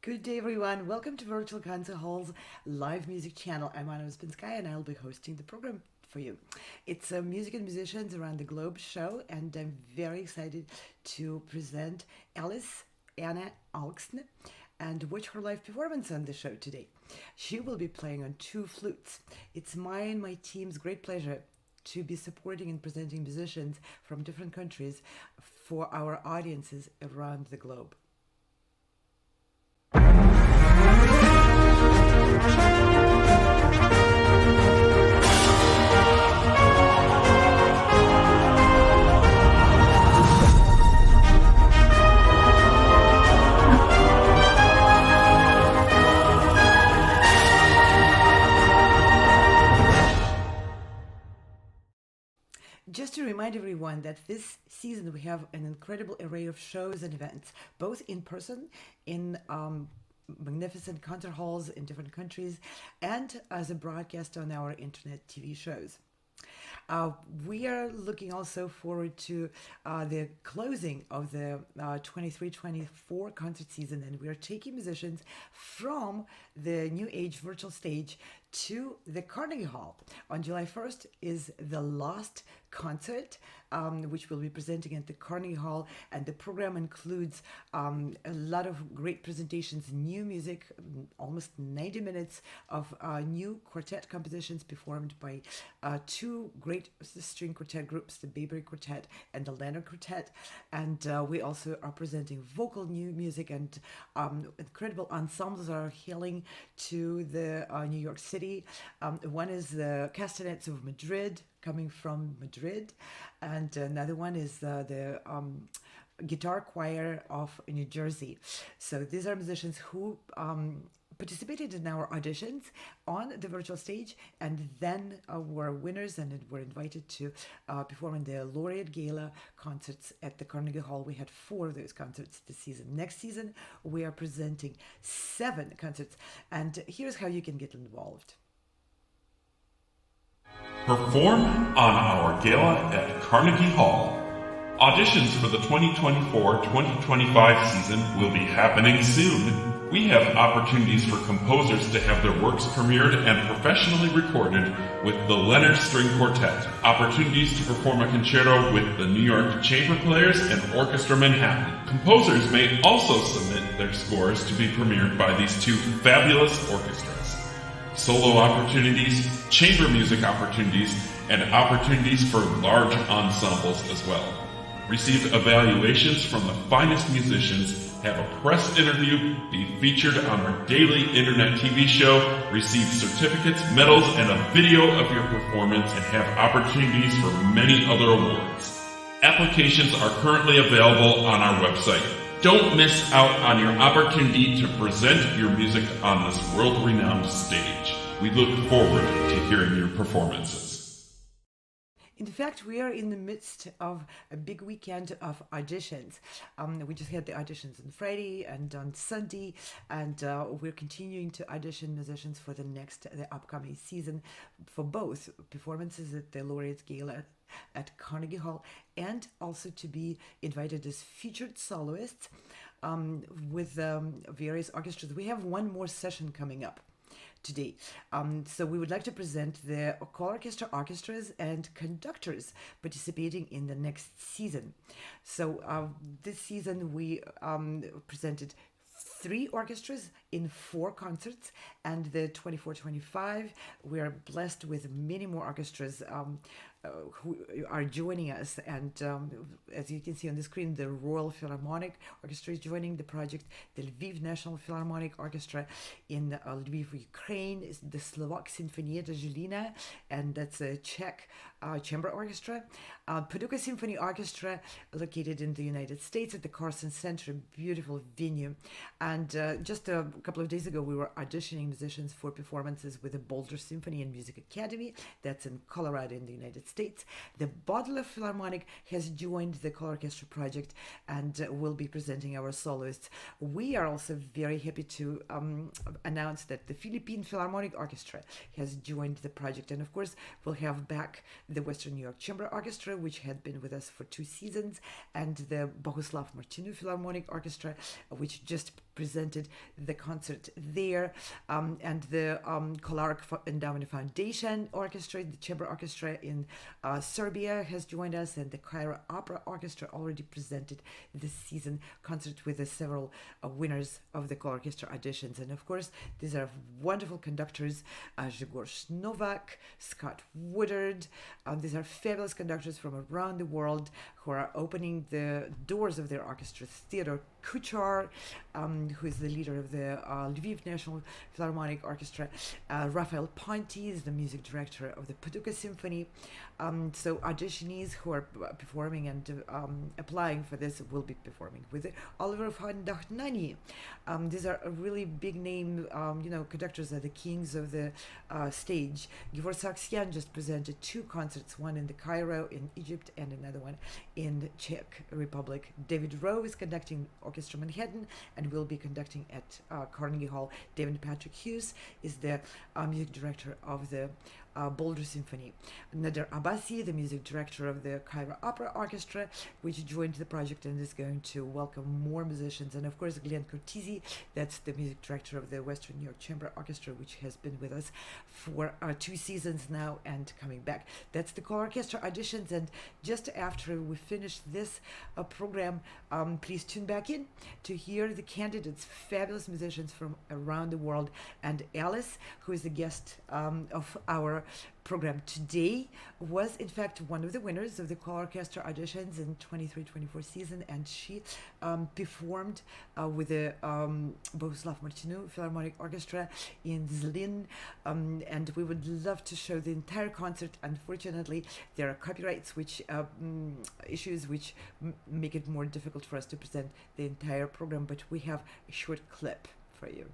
Good day, everyone. Welcome to Virtual Concert Hall's live music channel. I'm Anna Alksne, and I'll be hosting the program for you. It's a music and musicians around the globe show, and I'm very excited to present Alise Anna Alksne and watch her live performance on the show today. She will be playing on two flutes. It's my and my team's great pleasure to be supporting and presenting musicians from different countries for our audiences around the globe. Just to remind everyone that this season we have an incredible array of shows and events, both in person, in magnificent concert halls in different countries, and as a broadcast on our internet TV shows. We are looking also forward to the closing of the 23-24 concert season, and we are taking musicians from the New Age virtual stage to the Carnegie Hall. On July 1st is the last concert, which we'll be presenting at the Carnegie Hall, and the program includes a lot of great presentations, new music, almost 90 minutes of new quartet compositions performed by two great string quartet groups, the Bayberry Quartet and the Leonard Quartet, and we also are presenting vocal new music, and incredible ensembles are hailing to the New York City. One is the Castanets of Madrid, coming from Madrid, and another one is the guitar choir of New Jersey. So these are musicians who participated in our auditions on the virtual stage, and then were winners and were invited to perform in the Laureate Gala concerts at the Carnegie Hall. We had 4 of those concerts this season. Next season, we are presenting 7 concerts, and here's how you can get involved. Perform on our gala at Carnegie Hall. Auditions for the 2024-2025 season will be happening soon. We have opportunities for composers to have their works premiered and professionally recorded with the Leonard String Quartet, opportunities to perform a concerto with the New York Chamber Players and Orchestra Manhattan. Composers may also submit their scores to be premiered by these two fabulous orchestras. Solo opportunities, chamber music opportunities, and opportunities for large ensembles as well. Receive evaluations from the finest musicians, have a press interview, be featured on our daily internet TV show, receive certificates, medals, and a video of your performance, and have opportunities for many other awards. Applications are currently available on our website. Don't miss out on your opportunity to present your music on this world-renowned stage. We look forward to hearing your performances. In fact, we are in the midst of a big weekend of auditions. We just had the auditions on Friday and on Sunday, and we're continuing to audition musicians for the upcoming season for both performances at the Laureates Gala at Carnegie Hall, and also to be invited as featured soloists with various orchestras. We have one more session coming up today. So we would like to present the ColORCHESTRA orchestras and conductors participating in the next season. So this season we presented 3 orchestras in 4 concerts, and the 24-25 we are blessed with many more orchestras who are joining us, and as you can see on the screen, the Royal Philharmonic Orchestra is joining the project, the Lviv National Philharmonic Orchestra in Lviv, Ukraine, is the Slovak Sinfonietta Žilina, and that's a Czech chamber orchestra. Paducah Symphony Orchestra, located in the United States at the Carson Center, beautiful venue. And just a couple of days ago, we were auditioning musicians for performances with the Boulder Symphony and Music Academy. That's in Colorado in the United States. The Boulder Philharmonic has joined the ColORCHESTRA project and will be presenting our soloists. We are also very happy to announce that the Philippine Philharmonic Orchestra has joined the project. And of course, we'll have back the Western New York Chamber Orchestra, which had been with us for 2 seasons, and the Bohuslav Martinu Philharmonic Orchestra, which just presented the concert there, and the ColORCHESTRA Endowment Foundation Orchestra, the chamber orchestra in Serbia, has joined us, and the Cairo Opera Orchestra already presented this season concert with the several winners of the ColORCHESTRA auditions. And of course, these are wonderful conductors, Zhigor Novak, Scott Woodard. These are fabulous conductors from around the world who are opening the doors of their orchestras. Theodore Kuchar, who is the leader of the Lviv National Philharmonic Orchestra. Raphael Ponti is the music director of the Paducah Symphony. So auditionees who are performing and applying for this will be performing with Oliver van Dachnani. These are a really big name, conductors are the kings of the stage. Givor Saksyan just presented 2 concerts, one in the Cairo in Egypt and another one in Czech Republic. David Rowe is conducting Orchestra Manhattan and will be conducting at Carnegie Hall. David Patrick Hughes is the music director of the Boulder Symphony. Nader Abbasi, the music director of the Cairo Opera Orchestra, which joined the project and is going to welcome more musicians. And of course, Glenn Cortese, that's the music director of the Western New York Chamber Orchestra, which has been with us for 2 seasons now and coming back. That's the ColORCHESTRA auditions. And just after we finish this program, please tune back in to hear the candidates, fabulous musicians from around the world. And Alice, who is the guest of our program today, was in fact one of the winners of the ColORCHESTRA auditions in 23-24 season, and she performed with the Bohuslav Martinu Philharmonic Orchestra in Zlin, and we would love to show the entire concert. Unfortunately, there are copyrights issues which make it more difficult for us to present the entire program, but we have a short clip for you.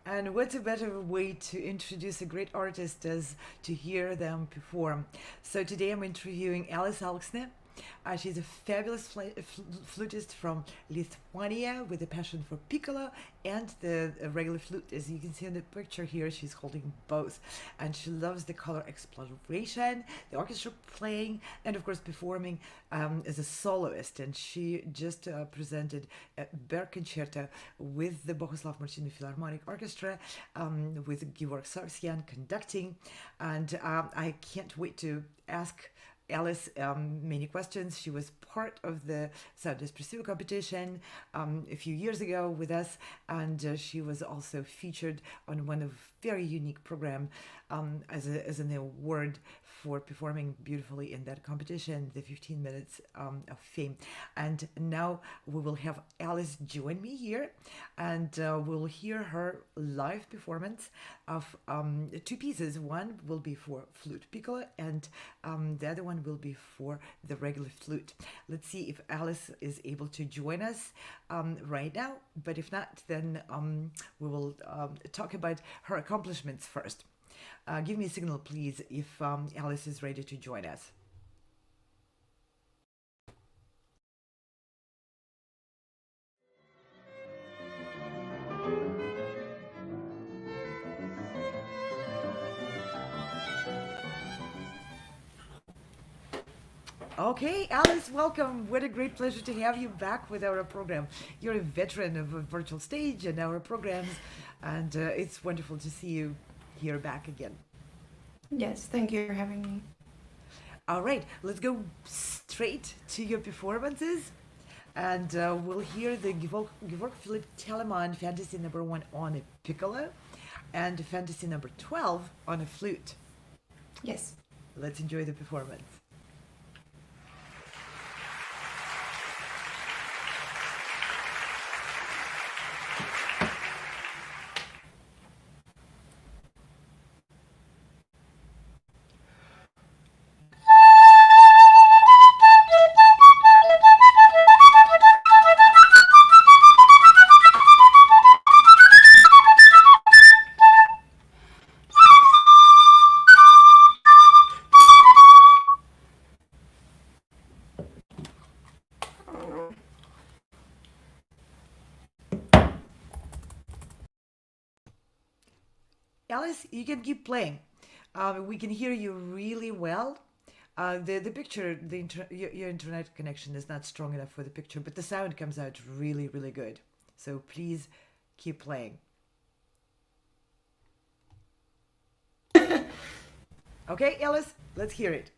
And what's a better way to introduce a great artist as to hear them perform? So today I'm interviewing Alise Anna Alksne. She's a fabulous flutist from Lithuania with a passion for piccolo and the regular flute. As you can see in the picture here, she's holding both. And she loves the color exploration, the orchestra playing, and of course performing as a soloist. And she just presented a Berg concerto with the Bohuslav Martinu Philharmonic Orchestra, with Georg Sargsyan conducting. And I can't wait to ask Alise many questions. She was part of the Espressivo competition a few years ago with us, and she was also featured on one of very unique program as an award for performing beautifully in that competition, the 15 minutes of fame. And now we will have Alise join me here, and we'll hear her live performance of two pieces. One will be for flute piccolo, and the other one will be for the regular flute. Let's see if Alise is able to join us right now, but if not, then we will talk about her accomplishments first. Give me a signal, please, if Alise is ready to join us. Okay, Alise, welcome. What a great pleasure to have you back with our program. You're a veteran of a virtual stage and our programs, and it's wonderful to see you here back again. Yes, thank you for having me. All right, let's go straight to your performances, and we'll hear the Georg Philipp Telemann Fantasy number 1 on a piccolo and Fantasy number 12 on a flute. Yes. Let's enjoy the performance. Alise, you can keep playing. We can hear you really well. The picture, your internet connection is not strong enough for the picture, but the sound comes out really, really good. So please keep playing. Okay, Alise, let's hear it.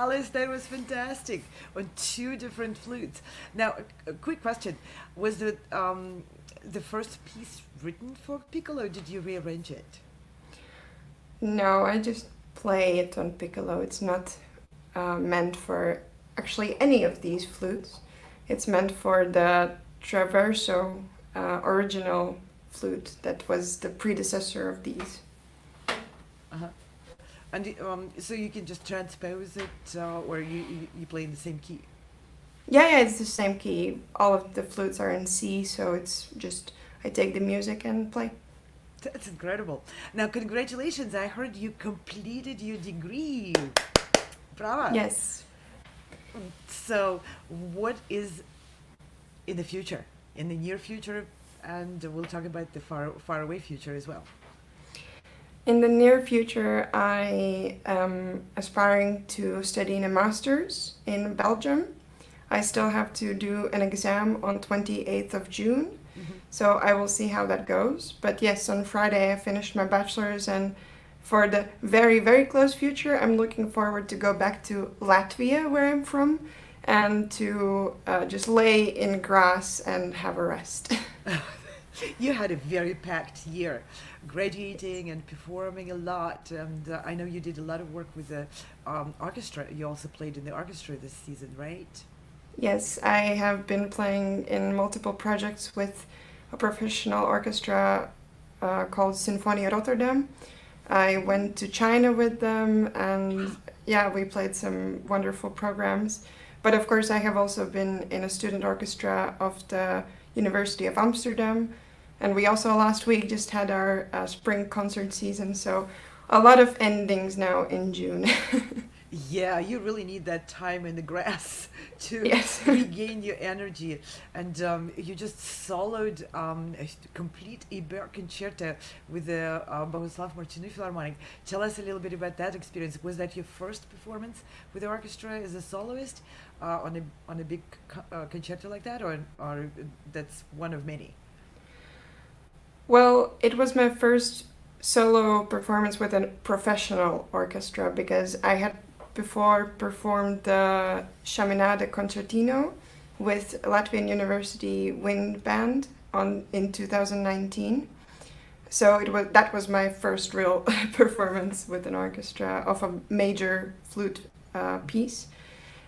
Alice, that was fantastic on two different flutes. Now, a quick question: was the first piece written for piccolo? Or did you rearrange it? No, I just play it on piccolo. It's not meant for actually any of these flutes. It's meant for the traverso original flute that was the predecessor of these. Uh-huh. And so you can just transpose it, or you play in the same key. Yeah, it's the same key. All of the flutes are in C, so it's just I take the music and play. That's incredible. Now, congratulations! I heard you completed your degree. Bravo! Yes. So, what is in the future, in the near future, and we'll talk about the far away future as well. In the near future, I am aspiring to study in a master's in Belgium. I still have to do an exam on 28th of June, so I will see how that goes. But yes, on Friday I finished my bachelor's, and for the very, very close future, I'm looking forward to go back to Latvia, where I'm from, and to just lay in grass and have a rest. You had a very packed year, graduating and performing a lot. And I know you did a lot of work with the orchestra. You also played in the orchestra this season, right? Yes, I have been playing in multiple projects with a professional orchestra called Symphony Rotterdam. I went to China with them, and yeah, we played some wonderful programs. But of course, I have also been in a student orchestra of the University of Amsterdam. And we also last week just had our spring concert season, so a lot of endings now in June. Yeah, you really need that time in the grass to Yes. regain your energy. And you just soloed a complete Eber concerto with the Bohuslav Martinu Philharmonic. Tell us a little bit about that experience. Was that your first performance with the orchestra as a soloist on a big concerto like that, or that's one of many? Well, it was my first solo performance with a professional orchestra because I had before performed the Chaminade Concertino with Latvian University Wind Band in 2019. So that was my first real performance with an orchestra of a major flute piece.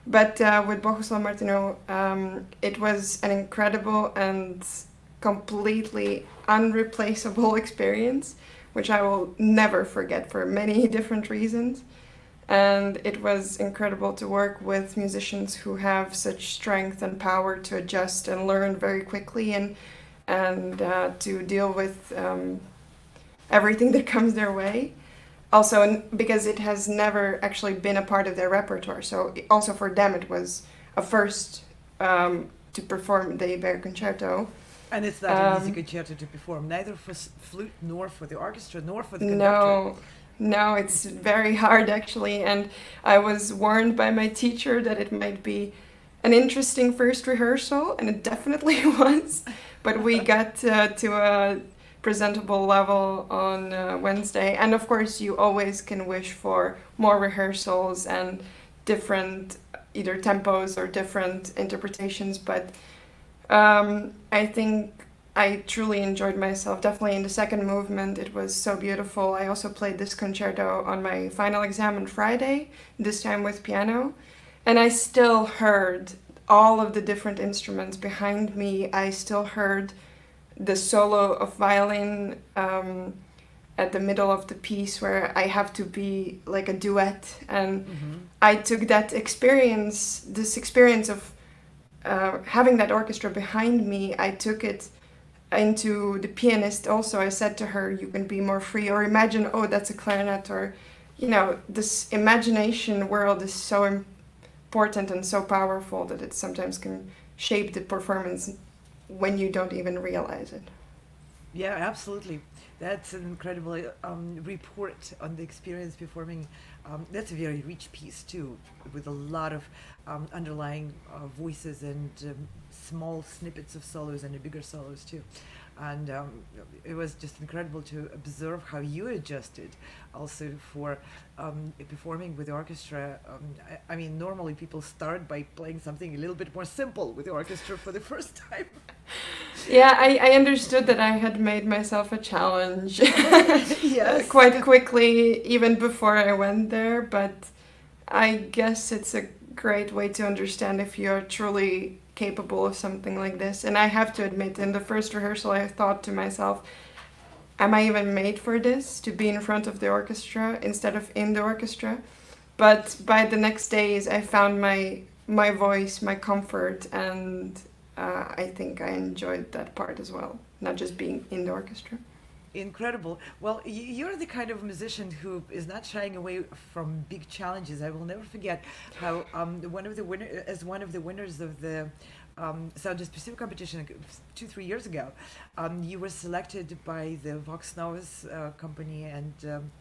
But with Bohuslav Martinu, it was an incredible and completely unreplaceable experience, which I will never forget for many different reasons. And it was incredible to work with musicians who have such strength and power to adjust and learn very quickly, and to deal with everything that comes their way. Also, because it has never actually been a part of their repertoire, so also for them it was a first to perform the Eber concerto. And it's not an easy concerto to perform, neither for flute nor for the orchestra nor for the conductor. No, it's very hard actually, and I was warned by my teacher that it might be an interesting first rehearsal, and it definitely was. But we got to a presentable level on Wednesday, and of course you always can wish for more rehearsals and different either tempos or different interpretations, but I think I truly enjoyed myself. Definitely in the second movement, it was so beautiful. I also played this concerto on my final exam on Friday, this time with piano, and I still heard all of the different instruments behind me. I still heard the solo of violin at the middle of the piece where I have to be like a duet, and I took that experience, this experience of having that orchestra behind me, I took it into the pianist also. I said to her, you can be more free, or imagine, oh, that's a clarinet, or, you know, this imagination world is so important and so powerful that it sometimes can shape the performance when you don't even realize it. Yeah, absolutely. That's an incredible report on the experience performing. That's a very rich piece too, with a lot of underlying voices and small snippets of solos and bigger solos too. and it was just incredible to observe how you adjusted also for performing with the orchestra. I mean, normally people start by playing something a little bit more simple with the orchestra for the first time. Yeah, I understood that I had made myself a challenge Yes. quite quickly, even before I went there, but I guess it's a great way to understand if you're truly capable of something like this. And I have to admit, in the first rehearsal, I thought to myself, am I even made for this, to be in front of the orchestra instead of in the orchestra? But by the next days, I found my voice, my comfort, and I think I enjoyed that part as well, not just being in the orchestra. Incredible. Well, you're the kind of musician who is not shying away from big challenges. I will never forget how one of the winners of the Sound Espressivo competition 2-3 years ago, you were selected by the Vox Novus company, and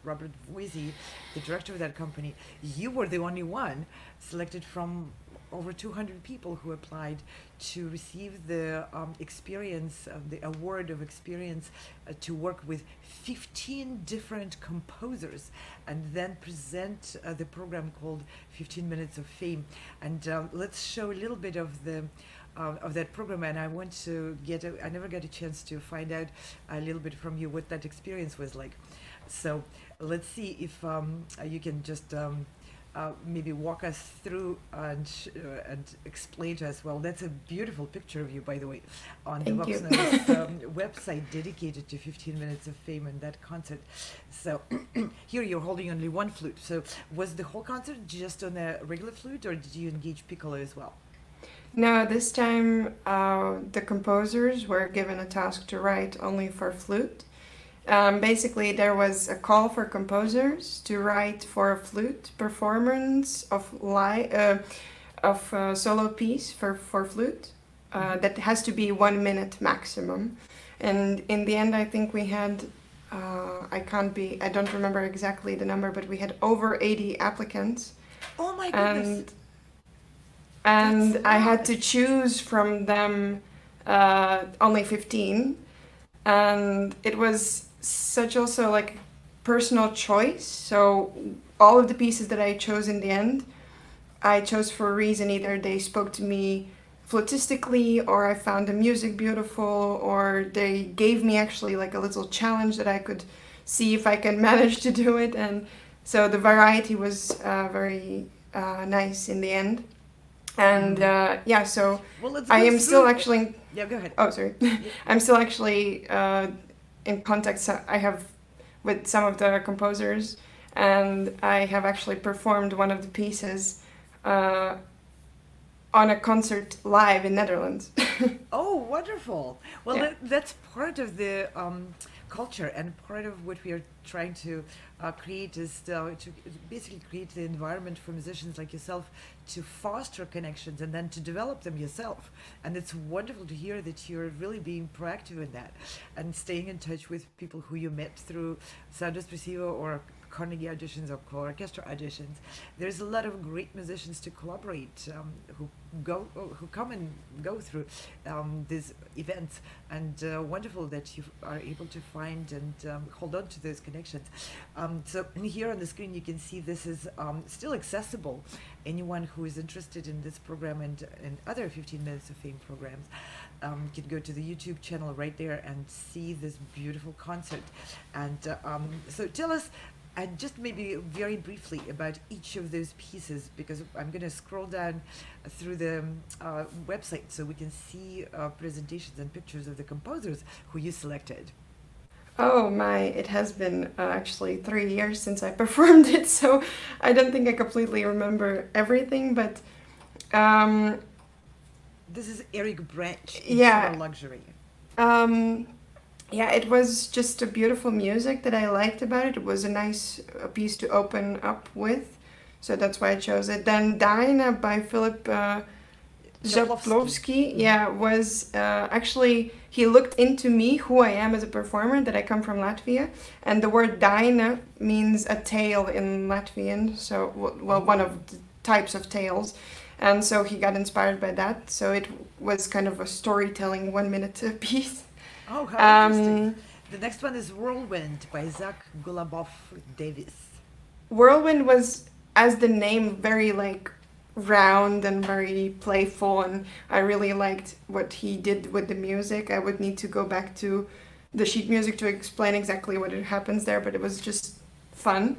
Robert Voisey, the director of that company. You were the only one selected from over 200 people who applied to receive the experience, the award of experience to work with 15 different composers and then present the program called 15 Minutes of Fame. And let's show a little bit of that program, and I want to I never got a chance to find out a little bit from you what that experience was like. So let's see if you can just maybe walk us through and explain to us. Well, that's a beautiful picture of you, by the way, on the Thank you. Vox website dedicated to 15 Minutes of Fame and that concert. So here you're holding only one flute. So was the whole concert just on a regular flute, or did you engage piccolo as well? No, this time the composers were given a task to write only for flute. Basically, there was a call for composers to write for a flute performance of solo piece for flute. That has to be 1 minute maximum. And in the end, I think we had, I don't remember exactly the number, but we had over 80 applicants. Oh my goodness. And I had to choose from them only 15. And it was such also like personal choice. So all of the pieces that I chose in the end, I chose for a reason. Either they spoke to me flutistically, or I found the music beautiful, or they gave me actually like a little challenge that I could see if I can manage to do it. And so the variety was very nice in the end. And so well, I am still actually... Yeah, go ahead. Oh, sorry. I'm still actually in contact. I have with some of the composers, and I have actually performed one of the pieces on a concert live in Netherlands. Oh, wonderful. Well, Yeah. that's part of the culture, and part of what we are trying to create is to basically create the environment for musicians like yourself to foster connections and then to develop them yourself. And it's wonderful to hear that you're really being proactive in that and staying in touch with people who you met through Sound Espressivo or Carnegie auditions or ColORCHESTRA auditions. There's a lot of great musicians to collaborate who come and go through these events, and wonderful that you are able to find and hold on to those connections. So here on the screen you can see this is still accessible. Anyone who is interested in this program and other 15 Minutes of Fame programs can go to the YouTube channel right there and see this beautiful concert. And so tell us, and just maybe very briefly about each of those pieces, because I'm going to scroll down through the website so we can see presentations and pictures of the composers who you selected. Oh my, it has been actually 3 years since I performed it, so I don't think I completely remember everything, but... This is Eric Branch, Yeah. Summer Luxury. Yeah, it was just a beautiful music that I liked about it. It was a nice piece to open up with, so that's why I chose it. Then Diana by Philip Zaplovsky, was actually, he looked into me, who I am as a performer, that I come from Latvia, and the word Daina means a tale in Latvian, so, well, one of the types of tales. And so he got inspired by that, so it was kind of a storytelling 1 minute piece. Oh, how interesting. The next one is Whirlwind by Zach Gulabov Davis. Whirlwind was, as the name, very like round and very playful, and I really liked what he did with the music. I would need to go back to the sheet music to explain exactly what it happens there, but it was just fun.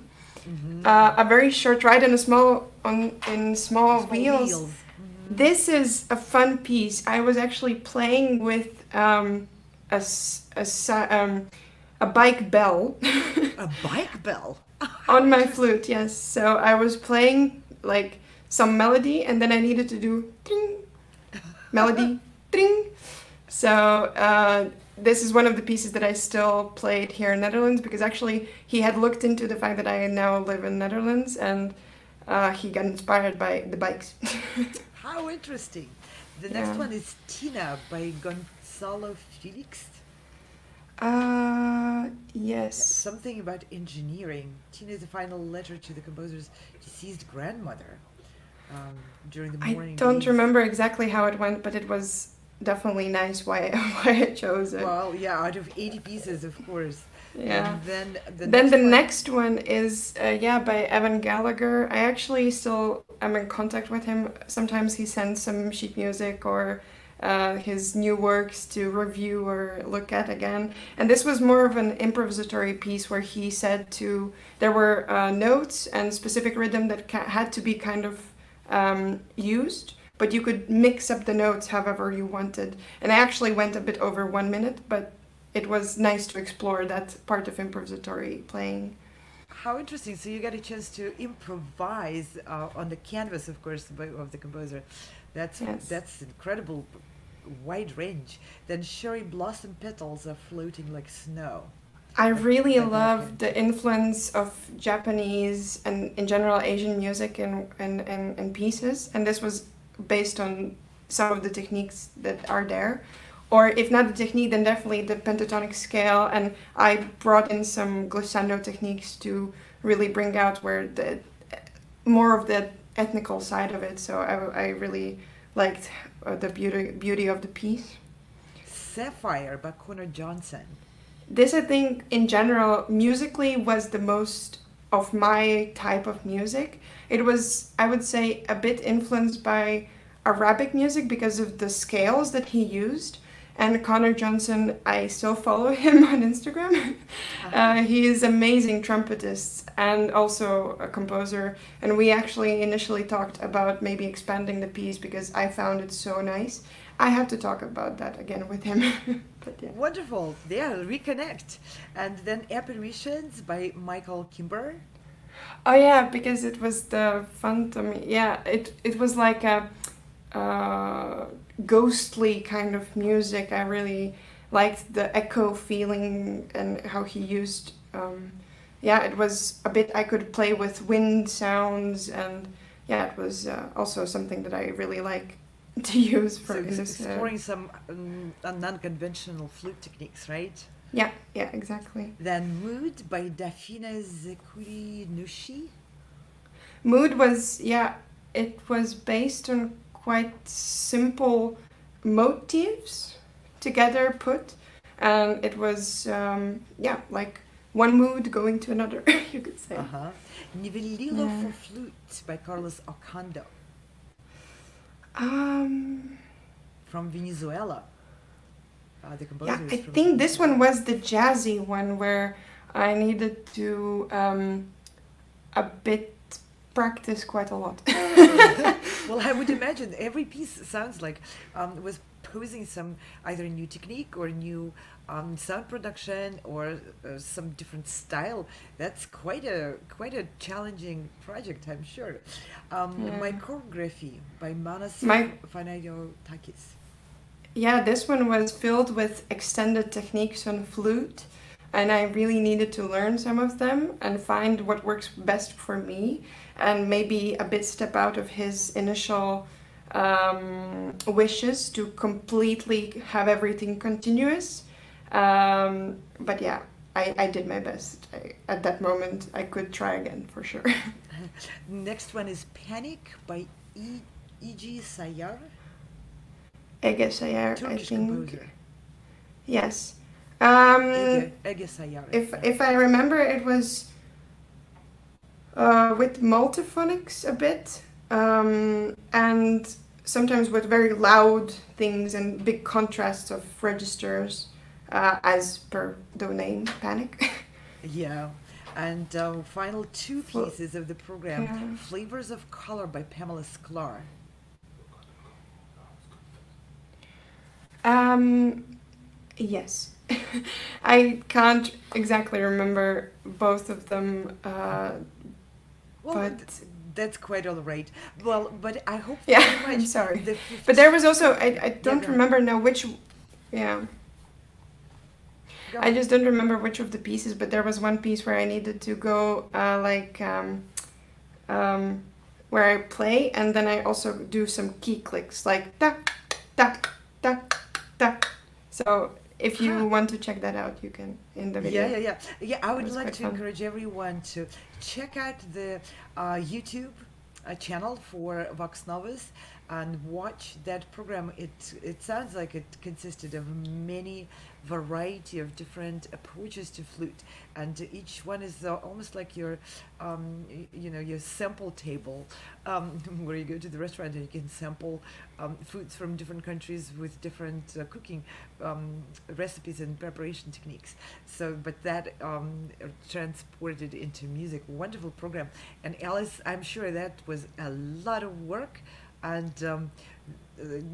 A very short ride in small wheels. This is a fun piece. I was actually playing with a bike bell. A bike bell? On my flute, yes. So I was playing like some melody, and then I needed to do ding, melody, ding. So this is one of the pieces that I still played here in Netherlands, because actually he had looked into the fact that I now live in Netherlands, and he got inspired by the bikes. How interesting. The next one is Tina by Gonzalo Felix. Yes. Something about engineering. Tina is the final letter to the composer's deceased grandmother during the morning. I don't games. remember exactly how it went, but it was definitely nice why I chose it. Well, yeah, out of 80 pieces, of course. Yeah. And then the next one is by Evan Gallagher. I actually still am in contact with him. Sometimes he sends some sheet music or his new works to review or look at again. And this was more of an improvisatory piece where he said there were notes and specific rhythm that had to be kind of used, but you could mix up the notes however you wanted. And I actually went a bit over 1 minute, but it was nice to explore that part of improvisatory playing. How interesting. So you got a chance to improvise on the canvas, of course, of the composer. That's incredible, wide range. Then Cherry Blossom Petals are floating like snow. I really love the influence of Japanese and in general Asian music and pieces, and this was based on some of the techniques that are there. Or if not the technique, then definitely the pentatonic scale. And I brought in some glissando techniques to really bring out where more of the ethnical side of it. So I really liked the beauty of the piece. Sapphire by Connor Johnson. This, I think, in general, musically was the most of my type of music. It was, I would say, a bit influenced by Arabic music because of the scales that he used. And Connor Johnson, I still follow him on Instagram. He is amazing trumpetist and also a composer. And we actually initially talked about maybe expanding the piece because I found it so nice. I have to talk about that again with him. But yeah. Wonderful. Yeah, reconnect. And then Apparitions by Michael Kimber. Oh yeah, because it was the Phantom. Yeah, it was like a ghostly kind of music. I really liked the echo feeling and how he used. It was a bit I could play with wind sounds, and it was also something that I really like to use for exploring some non-conventional flute techniques, right? Yeah, exactly. Then Mood by Dafina Zekuri Nushi. Mood was it was based on quite simple motifs together put, and it was like one mood going to another, you could say. Nivellilo for Flute by Carlos Ocando. From Venezuela. The composer I think this one was the jazzy one where I needed to a bit practice quite a lot. Well, I would imagine every piece sounds like was posing some either new technique or new sound production or some different style. That's quite a challenging project, I'm sure. My Choreography by Manas Fanagiotakis. Yeah, this one was filled with extended techniques on flute, and I really needed to learn some of them and find what works best for me, and maybe a bit step out of his initial wishes to completely have everything continuous. But yeah, I did my best. At that moment, I could try again for sure. Next one is Panic by Ege Sayar. Ege Sayar, I Turkish think. composer. Yes. Ege Sayare. If I remember, it was with multiphonics a bit, and sometimes with very loud things and big contrasts of registers, as per the name, Panic. Yeah. And final two pieces of the program, Yeah. Flavors of Color by Pamela Sklar. Yes. I can't exactly remember both of them, Well, but that's quite all right. Well, but I hope yeah, very much I'm sorry. the But there was also, I don't go. remember now which, yeah. Go I on. just don't remember which of the pieces, but there was one piece where I needed to go where I play, and then I also do some key clicks, like da, da, da, da. So if you Huh. want to check that out, you can in the video. Yeah, I would was like quite to fun. encourage everyone to check out the YouTube channel for Vox Novus and watch that program. It sounds like it consisted of many variety of different approaches to flute, and each one is almost like your your sample table, where you go to the restaurant and you can sample foods from different countries with different cooking recipes and preparation techniques. So, but that transported into music. Wonderful program. And Alice, I'm sure that was a lot of work, and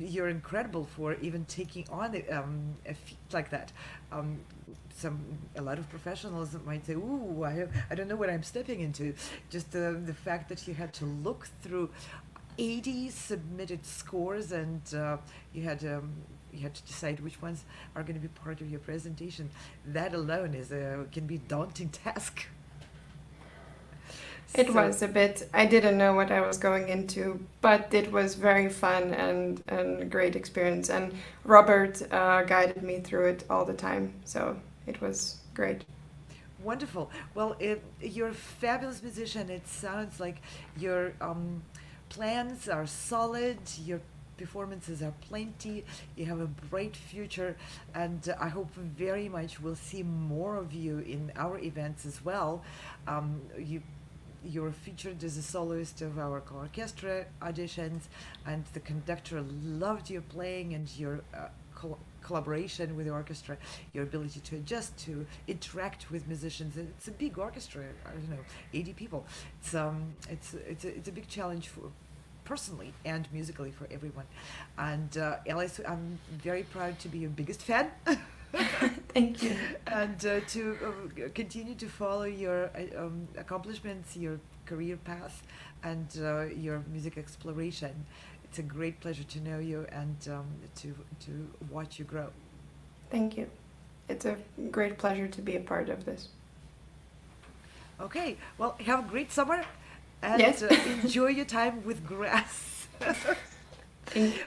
you're incredible for even taking on a feat like that. Um, a lot of professionals might say, "Ooh, I don't know what I'm stepping into." Just the fact that you had to look through 80 submitted scores, and you had to decide which ones are going to be part of your presentation. That alone can be a daunting task. It So- was a bit, I didn't know what I was going into, but it was very fun and a great experience. And Robert guided me through it all the time, so it was great. Wonderful. Well, you're a fabulous musician. It sounds like your plans are solid. Your performances are plenty. You have a bright future, and I hope very much we'll see more of you in our events as well. You're featured as a soloist of our ColORCHESTRA auditions, and the conductor loved your playing and your collaboration with the orchestra, your ability to adjust, to interact with musicians. And it's a big orchestra. I don't know, 80 people. It's a big challenge for personally and musically for everyone. And Alice, I'm very proud to be your biggest fan. Thank you. And to continue to follow your accomplishments, your career path, and your music exploration. It's a great pleasure to know you and to watch you grow. Thank you. It's a great pleasure to be a part of this. Okay, well, have a great summer, and Yes. enjoy your time with grass. Thank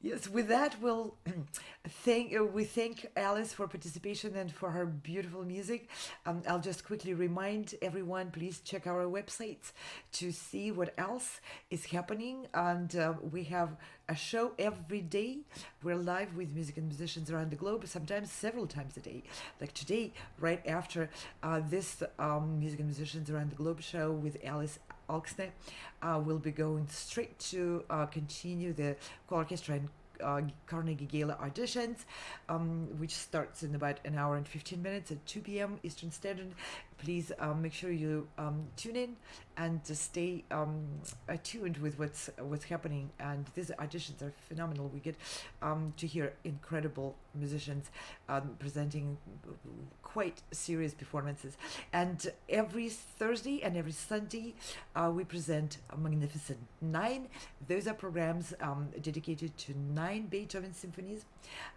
Yes, with that, we thank Alice for participation and for her beautiful music. I'll just quickly remind everyone, please check our websites to see what else is happening. And we have a show every day. We're live with music and musicians around the globe, sometimes several times a day. Like today, right after this Music and Musicians Around the Globe show with Alise Anna Alksne, we'll be going straight to continue the ColORCHESTRA and Carnegie Gala auditions, which starts in about an hour and 15 minutes at 2 p.m. Eastern Standard. Please make sure you tune in and stay attuned with what's happening. And these auditions are phenomenal. We get to hear incredible musicians presenting quite serious performances. And every Thursday and every Sunday, we present a Magnificent Nine. Those are programs dedicated to 9 Beethoven symphonies,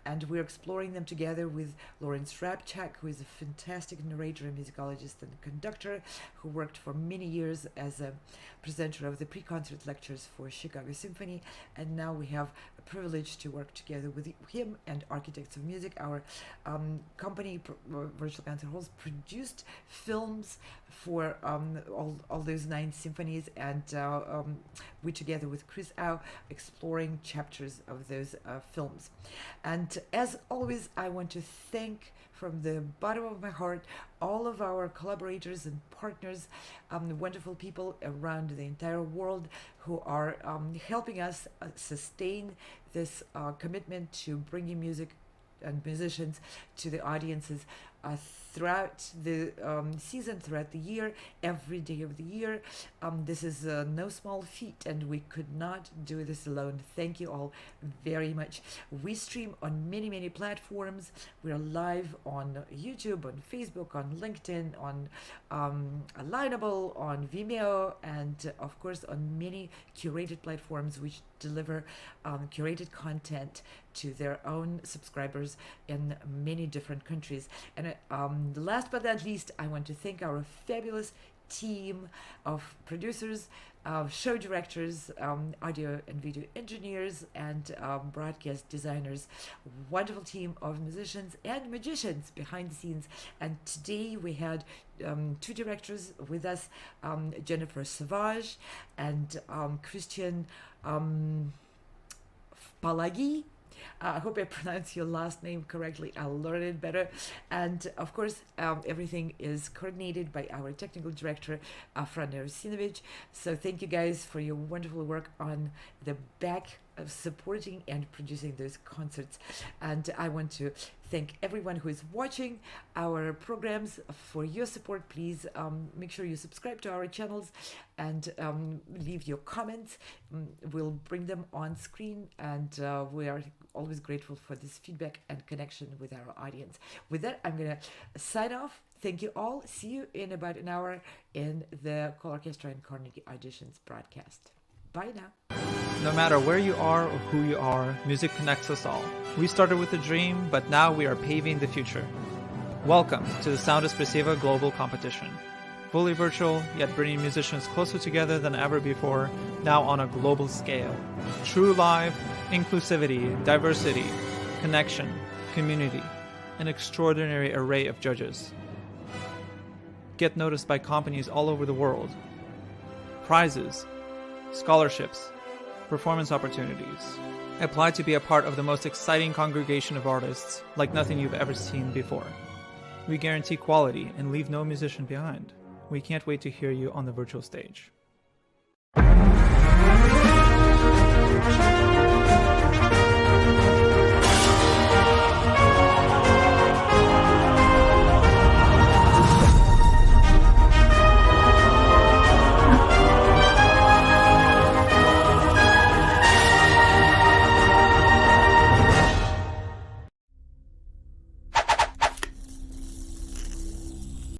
and we're exploring them together with Lawrence Rabchak, who is a fantastic narrator and musicologist and conductor who worked for many years as a presenter of the pre-concert lectures for Chicago Symphony. And now we have a privilege to work together with him and Architects of Music. Our company, Virtual Concert Halls, produced films for all those 9 symphonies, and we, together with Chris Au, exploring chapters of those films. And as always, I want to thank from the bottom of my heart all of our collaborators and partners, wonderful people around the entire world who are helping us sustain this commitment to bringing music and musicians to the audiences throughout the season, throughout the year, every day of the year. This is no small feat, and we could not do this alone. Thank you all very much. We stream on many, many platforms. We are live on YouTube, on Facebook, on LinkedIn, on Alignable, on Vimeo, and of course on many curated platforms which deliver curated content to their own subscribers in many different countries. And last but not least, I want to thank our fabulous team of producers, show directors, audio and video engineers, and broadcast designers. Wonderful team of musicians and magicians behind the scenes. And today we had 2 directors with us, Jennifer Savage and Christian Palagi. I hope I pronounced your last name correctly. I'll learn it better. And of course, everything is coordinated by our technical director, Frana Rusinovic. So thank you guys for your wonderful work on the back of supporting and producing those concerts. And I want to thank everyone who is watching our programs for your support. Please make sure you subscribe to our channels and leave your comments. We'll bring them on screen, and we are always grateful for this feedback and connection with our audience. With that, I'm going to sign off. Thank you all. See you in about an hour in the ColORCHESTRA and Carnegie Auditions broadcast. Bye now. No matter where you are or who you are, music connects us all. We started with a dream, but now we are paving the future. Welcome to the Sound Espressivo Global Competition. Fully virtual, yet bringing musicians closer together than ever before, now on a global scale. True live, inclusivity, diversity, connection, community, an extraordinary array of judges. Get noticed by companies all over the world. Prizes, scholarships, performance opportunities. Apply to be a part of the most exciting congregation of artists like nothing you've ever seen before. We guarantee quality and leave no musician behind. We can't wait to hear you on the virtual stage.